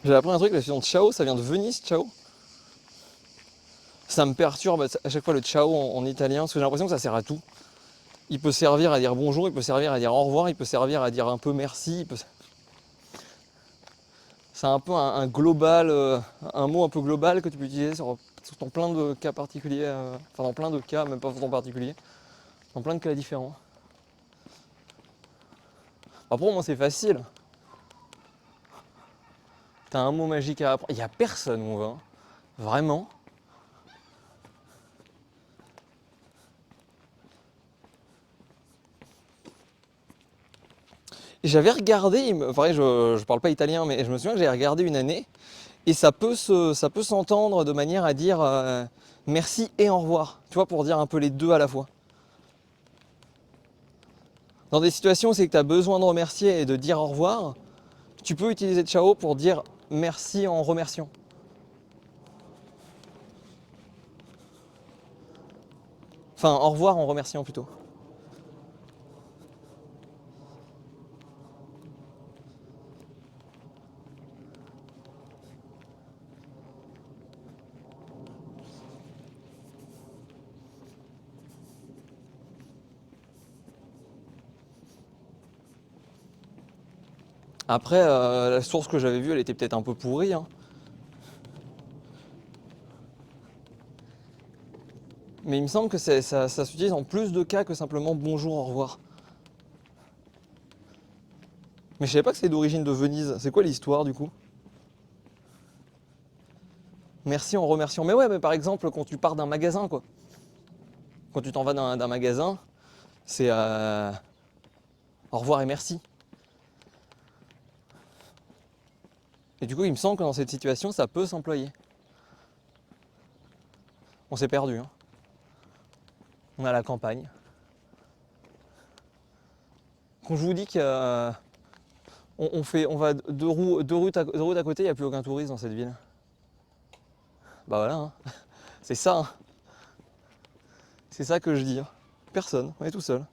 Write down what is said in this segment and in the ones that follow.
J'ai appris un truc, la fusion de ciao, ça vient de Venise, ciao. Ça me perturbe à chaque fois le ciao en italien, parce que j'ai l'impression que ça sert à tout. Il peut servir à dire bonjour, il peut servir à dire au revoir, il peut servir à dire un peu merci. C'est un peu un global, un mot un peu global que tu peux utiliser dans plein de cas particuliers, enfin dans plein de cas, même pas en particulier, dans plein de cas différents. Pour moi c'est facile. T'as un mot magique à apprendre. Il n'y a personne, mon gars. Vraiment. J'avais regardé, enfin, je parle pas italien, mais je me souviens que j'avais regardé une année, et ça peut s'entendre de manière à dire merci et au revoir, tu vois, pour dire un peu les deux à la fois. Dans des situations où c'est que tu as besoin de remercier et de dire au revoir, tu peux utiliser ciao pour dire merci en remerciant. Enfin, au revoir en remerciant plutôt. Après, la source que j'avais vue, elle était peut-être un peu pourrie, hein. Mais il me semble que ça s'utilise en plus de cas que simplement bonjour, au revoir. Mais je savais pas que c'est d'origine de Venise. C'est quoi l'histoire du coup? Merci en remerciant. Mais ouais, mais par exemple, quand tu pars d'un magasin, quoi. Quand tu t'en vas d'un magasin, c'est au revoir et merci. Et du coup, il me semble que dans cette situation, ça peut s'employer. On s'est perdu, hein. On est à la campagne. Quand je vous dis qu'on on va deux routes à côté, il n'y a plus aucun touriste dans cette ville. Bah voilà, hein. C'est ça, hein. C'est ça que je dis, hein. Personne, on est tout seul.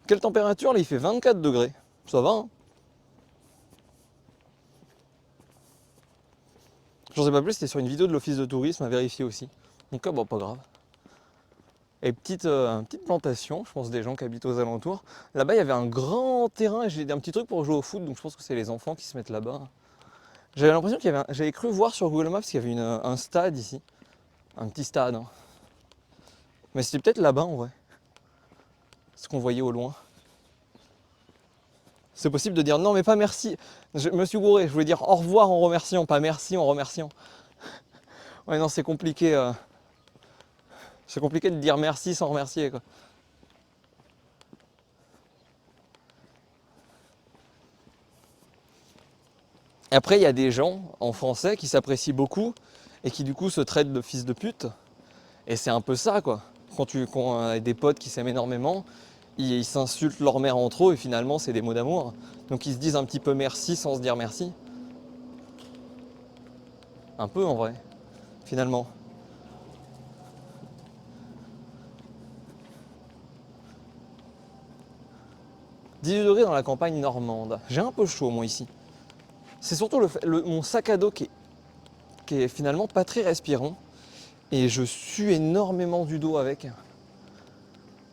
Quelle température là? Il fait 24 degrés. Ça va, hein. J'en sais pas plus, c'était sur une vidéo de l'office de tourisme à vérifier aussi. Donc bon, pas grave. Et petite plantation, je pense des gens qui habitent aux alentours. Là-bas, il y avait un grand terrain et j'ai un petit truc pour jouer au foot, donc je pense que c'est les enfants qui se mettent là-bas. J'avais l'impression j'avais cru voir sur Google Maps qu'il y avait un stade ici. Un petit stade, hein. Mais c'était peut-être là-bas en vrai. Ce qu'on voyait au loin. C'est possible de dire non mais pas merci. Je me suis gouré, je voulais dire au revoir en remerciant, pas merci en remerciant. Ouais non c'est compliqué. C'est compliqué de dire merci sans remercier quoi. Et après il y a des gens en français qui s'apprécient beaucoup et qui du coup se traitent de fils de pute. Et c'est un peu ça quoi. Quand des potes qui s'aiment énormément, ils s'insultent leur mère entre eux et finalement c'est des mots d'amour. Donc ils se disent un petit peu merci sans se dire merci. Un peu en vrai, finalement. 18 degrés dans la campagne normande. J'ai un peu chaud moi ici. C'est surtout mon sac à dos qui est finalement pas très respirant. Et je sue énormément du dos avec.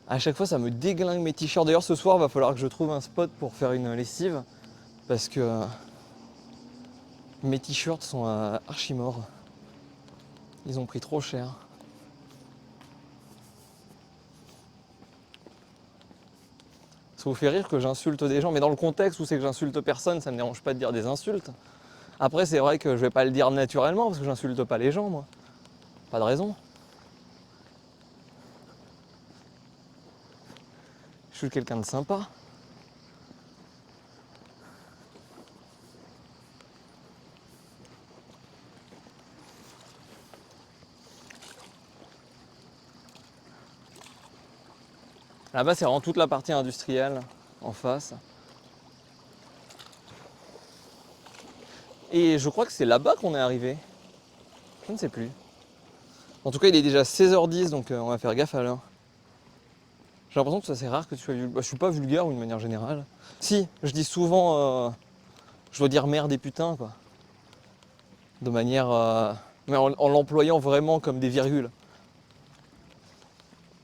À chaque fois ça me déglingue mes t-shirts. D'ailleurs ce soir va falloir que je trouve un spot pour faire une lessive. Parce que mes t-shirts sont archi morts. Ils ont pris trop cher. Ça vous fait rire que j'insulte des gens, mais dans le contexte où c'est que j'insulte personne, ça me dérange pas de dire des insultes. Après c'est vrai que je vais pas le dire naturellement parce que j'insulte pas les gens moi. Pas de raison. Je suis quelqu'un de sympa. Là-bas c'est vraiment toute la partie industrielle en face. Et je crois que c'est là-bas qu'on est arrivé. Je ne sais plus. En tout cas il est déjà 16h10 donc on va faire gaffe à l'heure. J'ai l'impression que ça c'est rare que tu sois vulgaire. Bah, je suis pas vulgaire d'une manière générale. Si, je dis souvent, je dois dire merde et putain, quoi. De manière. Mais en l'employant vraiment comme des virgules.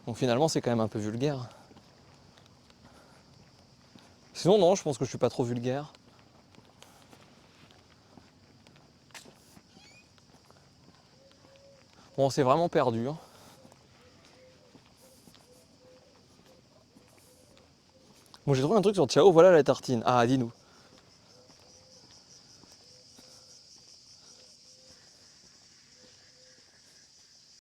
Donc finalement, c'est quand même un peu vulgaire. Sinon, non, je pense que je suis pas trop vulgaire. Bon, on s'est vraiment perdu. Hein. Bon, j'ai trouvé un truc sur Ciao, voilà la tartine. Ah, dis-nous.